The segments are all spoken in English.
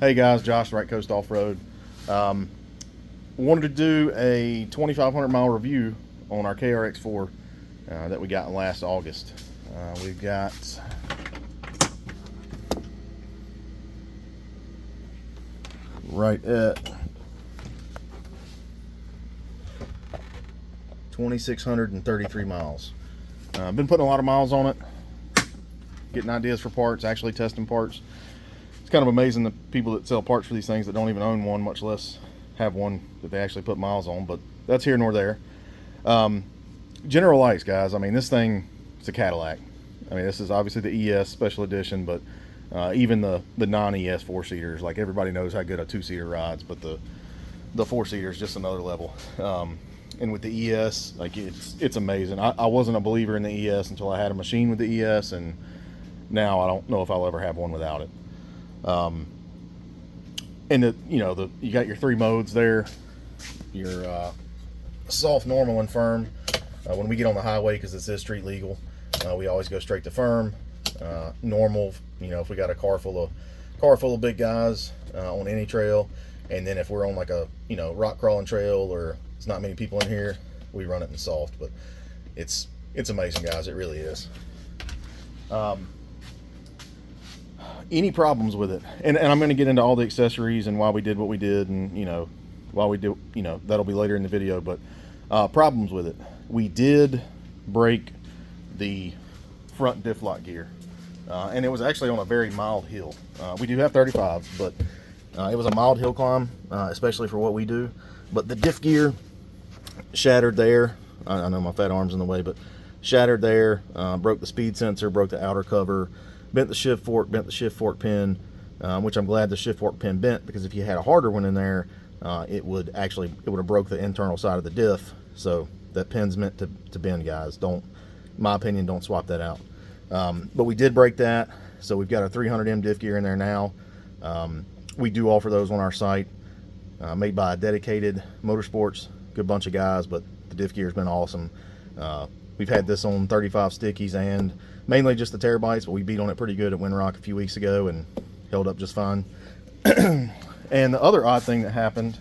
Hey guys, Josh, Right Coast Off-Road. Wanted to do a 2,500 mile review on our KRX4 that we got last August. We've got right at 2,633 miles. I've been putting a lot of miles on it, getting ideas for parts, actually testing parts. It's kind of amazing the people that sell parts for these things that don't even own one, much less have one that they actually put miles on, but that's here nor there. General lights, guys. I mean, this thing, it's a Cadillac. I mean, this is obviously the ES special edition, but even the non-ES four-seaters, like everybody knows how good a two-seater rides, but the four-seater is just another level. And with the ES, like it's amazing. I wasn't a believer in the ES until I had a machine with the ES, and now I don't know if I'll ever have one without it. And you got your three modes there, your soft, normal, and firm. When we get on the highway, because this is street legal, we always go straight to firm. Normal, if we got a car full of big guys on any trail, and then if we're on like a rock crawling trail or there's not many people in here, we run it in soft. But it's amazing, guys. It really is. Any problems with it, and I'm going to get into all the accessories and why we did what we did, and why we do, that'll be later in the video. But problems with it, we did break the front diff lock gear, and it was actually on a very mild hill. We do have 35s, but it was a mild hill climb, especially for what we do. But the diff gear shattered there. I know my fat arm's in the way, but shattered there, broke the speed sensor, broke the outer cover, bent the shift fork pin, which I'm glad the shift fork pin bent, because if you had a harder one in there, it would have broke the internal side of the diff. So that pin's meant to bend, guys. In my opinion, don't swap that out. But we did break that, so we've got a 300M diff gear in there now. We do offer those on our site, made by Dedicated Motorsports. Good bunch of guys, but the diff gear's been awesome. We've had this on 35 stickies and mainly just the Terabytes, but we beat on it pretty good at Windrock a few weeks ago and held up just fine. And the other odd thing that happened,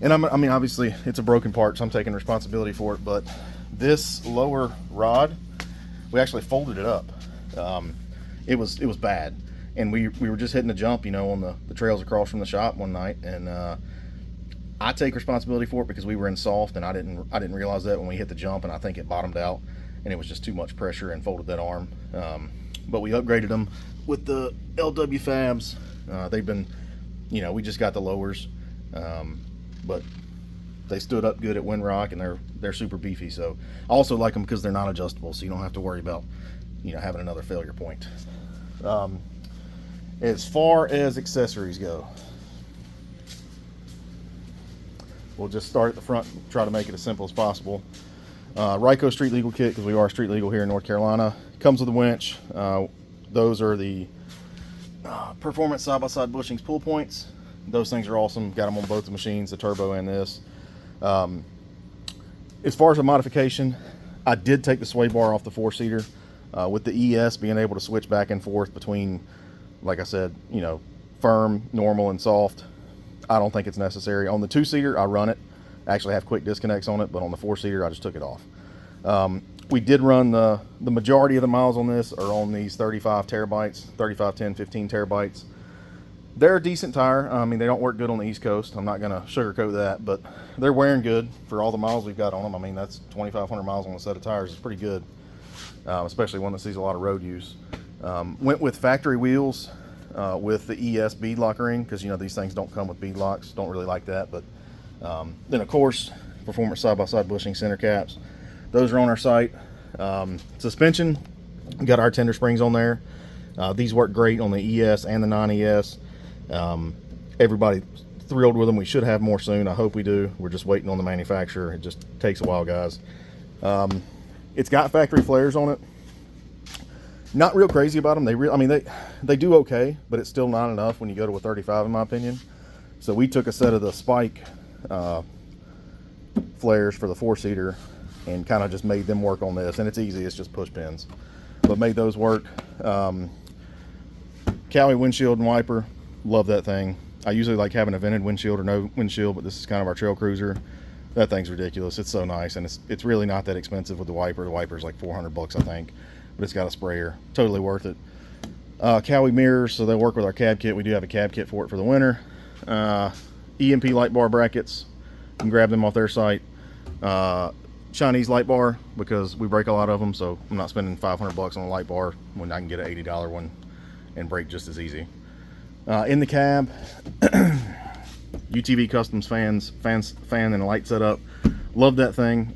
and I mean, obviously it's a broken part, so I'm taking responsibility for it, but this lower rod, we actually folded it up. It was bad, and we were just hitting a jump, on the trails across from the shop one night, and I take responsibility for it because we were in soft, and I didn't realize that when we hit the jump, and I think it bottomed out, and it was just too much pressure and folded that arm. But we upgraded them with the LW Fabs. They've been, we just got the lowers, but they stood up good at Windrock, and they're super beefy. So I also like them because they're not adjustable, so you don't have to worry about having another failure point. As far as accessories go, we'll just start at the front, try to make it as simple as possible. Ryco street legal kit, because we are street legal here in North Carolina. Comes with a winch. Those are the Performance side-by-side bushings pull points. Those things are awesome. Got them on both the machines, the turbo and this. As far as a modification, I did take the sway bar off the four-seater. With the ES being able to switch back and forth between, like I said, firm, normal, and soft, I don't think it's necessary. On the two-seater, I run it. I actually have quick disconnects on it, but on the four-seater, I just took it off. We did run the majority of the miles on this are on these 35 terabytes, 35, 10, 15 terabytes. They're a decent tire. I mean, they don't work good on the East Coast. I'm not going to sugarcoat that, but they're wearing good for all the miles we've got on them. I mean, that's 2,500 miles on a set of tires is pretty good, especially one that sees a lot of road use. Went with factory wheels with the ES bead lock ring, because these things don't come with bead locks. Don't really like that, but then of course Performance side-by-side bushing center caps. Those are on our site. Suspension, we got our tender springs on there. These work great on the ES and the non-ES. Everybody thrilled with them. We should have more soon. I hope we do. We're just waiting on the manufacturer. It just takes a while, guys. It's got factory flares on it. Not real crazy about them. They do okay, but it's still not enough when you go to a 35, in my opinion. So we took a set of the Spike flares for the four-seater and kind of just made them work on this, and it's easy. It's just push pins, but made those work. Cowie windshield and wiper, Love that thing. I usually like having a vented windshield or no windshield, but this is kind of our trail cruiser. That thing's ridiculous. It's so nice, and it's really not that expensive with the wiper. The wiper's like 400 bucks, I think, but it's got a sprayer. Totally worth it. Cowie mirrors, so they'll work with our cab kit. We do have a cab kit for it for the winter. EMP light bar brackets, you can grab them off their site. Chinese light bar, because we break a lot of them, so I'm not spending 500 bucks on a light bar when I can get an $80 one and break just as easy. In the cab, UTV Customs fan and light setup. Love that thing.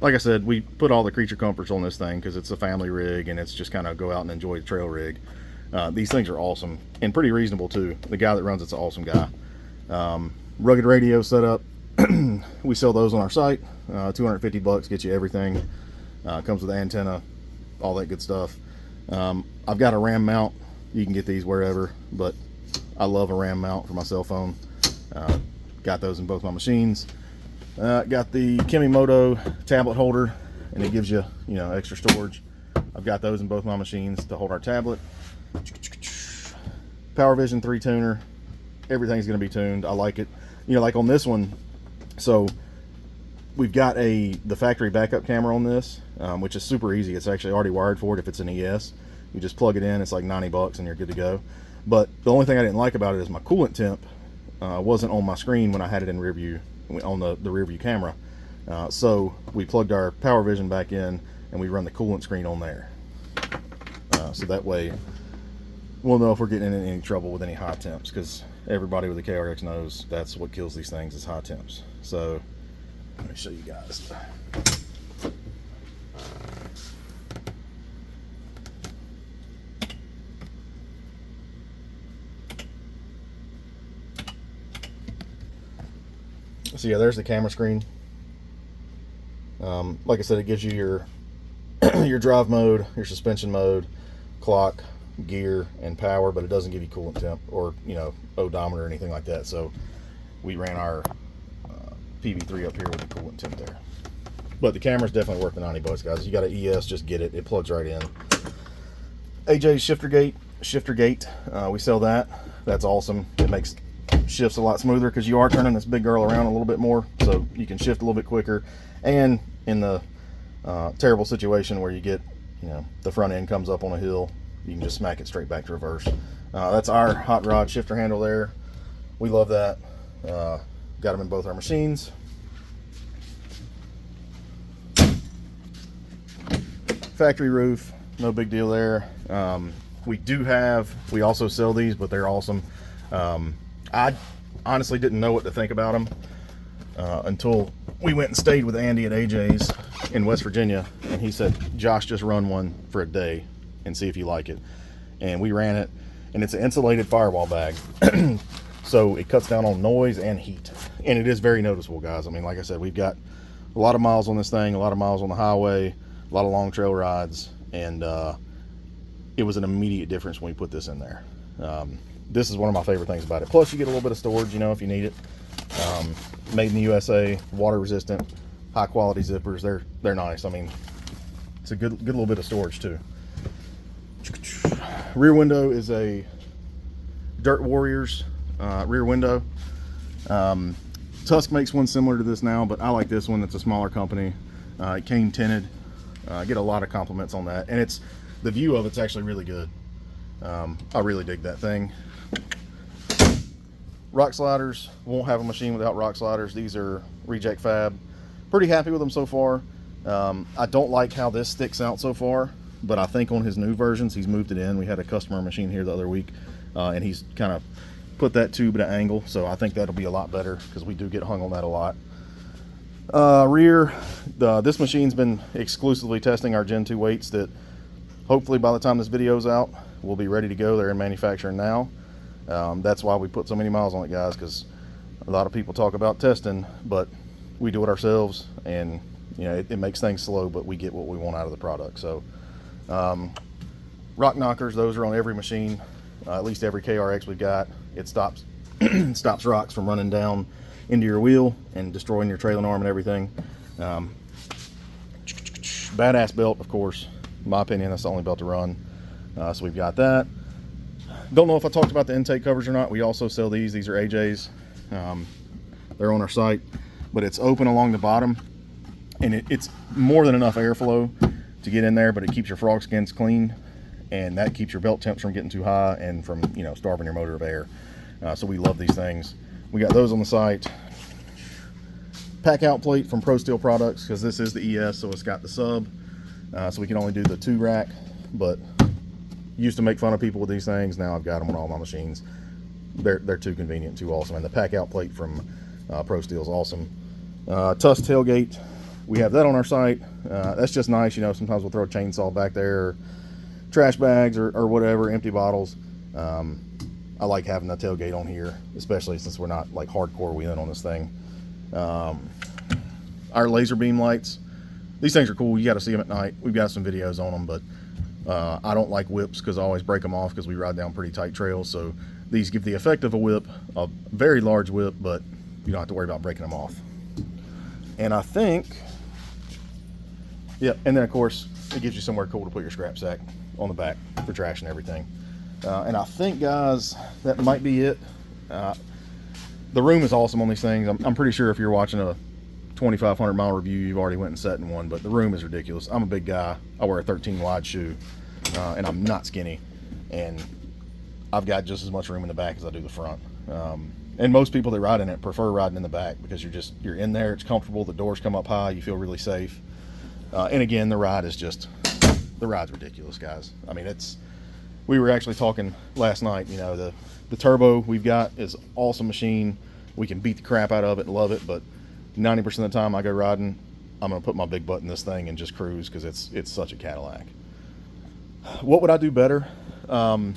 Like I said, we put all the creature comforts on this thing because it's a family rig and it's just kind of go out and enjoy the trail rig. These things are awesome and pretty reasonable too. The guy that runs it's an awesome guy. Rugged radio setup. We sell those on our site. 250 bucks gets you everything. Comes with antenna, all that good stuff. I've got a RAM mount. You can get these wherever, but I love a RAM mount for my cell phone. Got those in both my machines. Got the Kimimoto tablet holder, and it gives you, extra storage. I've got those in both my machines to hold our tablet. Power Vision 3 tuner. Everything's going to be tuned. I like it. Like on this one, so we've got the factory backup camera on this, which is super easy. It's actually already wired for it if it's an ES. You just plug it in, it's like 90 bucks and you're good to go. But the only thing I didn't like about it is my coolant temp wasn't on my screen when I had it in rear view, on the rear view camera. So we plugged our Power Vision back in and we run the coolant screen on there. So that way we'll know if we're getting in any trouble with any high temps, because everybody with the KRX knows that's what kills these things is high temps. So let me show you guys. So yeah, there's the camera screen. Like I said, it gives you your your drive mode, your suspension mode, clock, gear, and power, but it doesn't give you coolant temp or odometer or anything like that. So we ran our PV3 up here with the coolant temp there. But the camera's definitely worth the 90 bucks, guys. You got an ES, just get it. It plugs right in. AJ's shifter gate. We sell that. That's awesome. It makes shifts a lot smoother because you are turning this big girl around a little bit more, so you can shift a little bit quicker. And in the terrible situation where you get, the front end comes up on a hill, you can just smack it straight back to reverse. That's our hot rod shifter handle there. We love that. Got them in both our machines. Factory roof, no big deal there. We also sell these, but they're awesome. I honestly didn't know what to think about them until we went and stayed with Andy at AJ's in West Virginia, and he said, Josh, just run one for a day and see if you like it. And we ran it, and it's an insulated firewall bag. So it cuts down on noise and heat, and it is very noticeable, guys. I mean, like I said, we've got a lot of miles on this thing, a lot of miles on the highway, a lot of long trail rides, and it was an immediate difference when we put this in there. This is one of my favorite things about it. Plus, you get a little bit of storage, if you need it. Made in the USA, water resistant, high quality zippers. They're nice. I mean, it's a good little bit of storage too. Rear window is a Dirt Warriors rear window. Tusk makes one similar to this now, but I like this one. It's a smaller company. It came tinted. I get a lot of compliments on that, and the view of it's actually really good. I really dig that thing. Rock sliders, won't have a machine without rock sliders. These are reject fab. Pretty happy with them so far. I don't like how this sticks out so far, but I think on his new versions he's moved it in. We had a customer machine here the other week, and he's kind of put that tube at an angle, so I think that'll be a lot better because we do get hung on that a lot. Rear, this machine's been exclusively testing our Gen 2 weights that hopefully by the time this video's out we'll be ready to go. They're in manufacturing now. That's why we put so many miles on it, guys, because a lot of people talk about testing, but we do it ourselves, and it makes things slow, but we get what we want out of the product. So rock knockers, those are on every machine, at least every KRX we've got. It stops stops rocks from running down into your wheel and destroying your trailing arm and everything. Badass belt, of course. In my opinion, that's the only belt to run. So we've got that. Don't know if I talked about the intake covers or not. We also sell these. These are AJ's. They're on our site, but it's open along the bottom, and it's more than enough airflow to get in there, but it keeps your frog skins clean, and that keeps your belt temps from getting too high and from, you know, starving your motor of air. So we love these things. We got those on the site. Pack out plate from Pro Steel Products, because this is the ES, so it's got the sub, so we can only do the 2 rack, but used to make fun of people with these things. Now I've got them on all my machines. They're too convenient, too awesome. And the pack out plate from Pro Steel is awesome. Tuss tailgate, we have that on our site. That's just nice, you know. Sometimes we'll throw a chainsaw back there, or trash bags, or whatever, empty bottles. I like having the tailgate on here, especially since we're not like hardcore wheeling on this thing. Our laser beam lights, these things are cool. You got to see them at night. We've got some videos on them, but I don't like whips because I always break them off because we ride down pretty tight trails. So these give the effect of a whip, a very large whip, but you don't have to worry about breaking them off. And I think, yep, and then of course it gives you somewhere cool to put your scrap sack on the back for trash and everything. And I think, guys, that might be it. The room is awesome on these things. I'm pretty sure if you're watching a 2,500 mile review, you've already went and sat in one, but the room is ridiculous. I'm a big guy. I wear a 13 wide shoe, and I'm not skinny, and I've got just as much room in the back as I do the front. And most people that ride in it prefer riding in the back because you're in there, it's comfortable, the doors come up high, you feel really safe. And again, the ride's ridiculous, guys. I mean, we were actually talking last night, you know, the turbo we've got is awesome machine. We can beat the crap out of it and love it, but 90% of the time I go riding, I'm gonna put my big butt in this thing and just cruise because it's such a Cadillac. What would I do better? The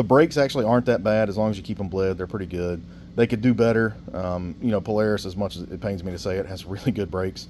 brakes actually aren't that bad as long as you keep them bled. They're pretty good. They could do better. You know, Polaris, as much as it pains me to say it, has really good brakes.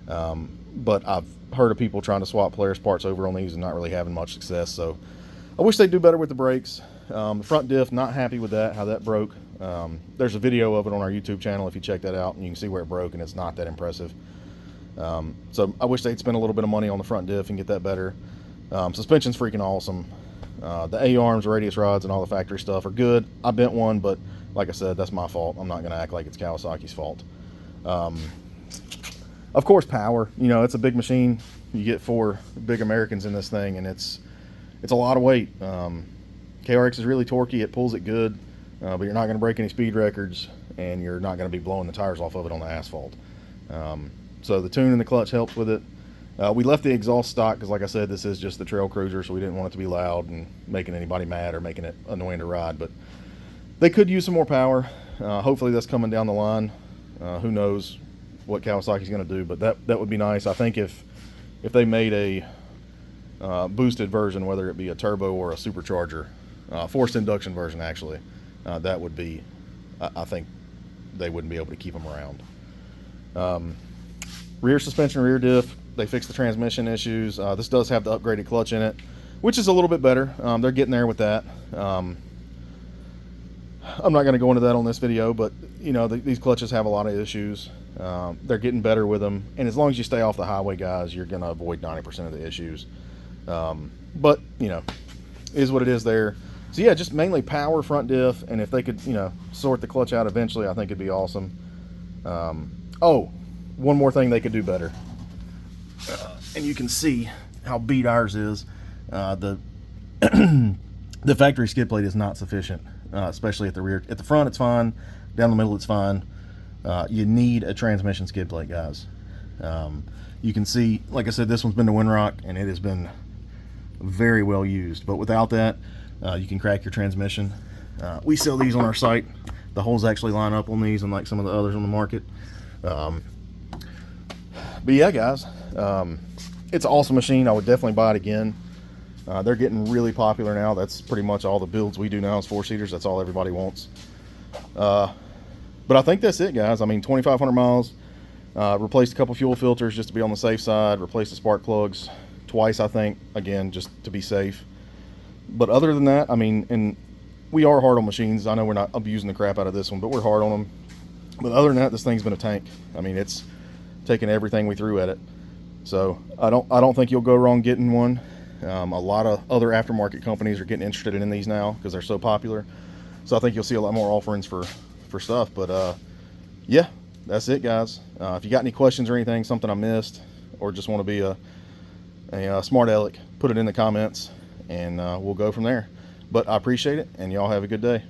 But I've heard of people trying to swap Polaris parts over on these and not really having much success. So I wish they'd do better with the brakes. The front diff, not happy with that, how that broke. There's a video of it on our YouTube channel if you check that out, and you can see where it broke, and it's not that impressive. So I wish they'd spend a little bit of money on the front diff and get that better. Suspension's freaking awesome. The A-arms, radius rods, and all the factory stuff are good. I bent one, but like I said, that's my fault. I'm not going to act like it's Kawasaki's fault. Of course, power. You know, it's a big machine. You get 4 big Americans in this thing, and it's a lot of weight. KRX is really torquey. It pulls it good, but you're not going to break any speed records, and you're not going to be blowing the tires off of it on the asphalt. So the tune and the clutch helps with it. We left the exhaust stock because, like I said, this is just the trail cruiser, so we didn't want it to be loud and making anybody mad or making it annoying to ride. But they could use some more power. Hopefully that's coming down the line. Who knows what Kawasaki's going to do, but that would be nice. I think if they made a boosted version, whether it be a turbo or a supercharger, forced induction version actually, that would be, I think they wouldn't be able to keep them around. Rear suspension, rear diff, they fixed the transmission issues. This does have the upgraded clutch in it, which is a little bit better. They're getting there with that. I'm not going to go into that on this video, but you know, these clutches have a lot of issues. They're getting better with them, and as long as you stay off the highway, guys, you're going to avoid 90% of the issues. But you know, is what it is there. So yeah, just mainly power, front diff, and if they could, you know, sort the clutch out eventually, I think it'd be awesome. Oh, one more thing they could do better, and you can see how beat ours is. The factory skid plate is not sufficient, especially at the rear. At the front, it's fine. Down the middle, it's fine. You need a transmission skid plate, guys. You can see, like I said, this one's been to Winrock, and it has been very well used. But without that, you can crack your transmission. We sell these on our site. The holes actually line up on these, unlike some of the others on the market. But yeah, guys, it's an awesome machine. I would definitely buy it again. They're getting really popular now. That's pretty much all the builds we do now is 4-seaters. That's all everybody wants. But I think that's it, guys. I mean, 2,500 miles. Replaced a couple fuel filters just to be on the safe side. Replaced the spark plugs twice, I think, again, just to be safe. But other than that, I mean, and we are hard on machines. I know we're not abusing the crap out of this one, but we're hard on them. But other than that, this thing's been a tank. I mean, it's taken everything we threw at it. So I don't think you'll go wrong getting one. A lot of other aftermarket companies are getting interested in these now because they're so popular. So I think you'll see a lot more offerings for stuff. But yeah, that's it, guys. If you got any questions or anything, something I missed, or just want to be a smart aleck, put it in the comments, and we'll go from there. But I appreciate it, and y'all have a good day.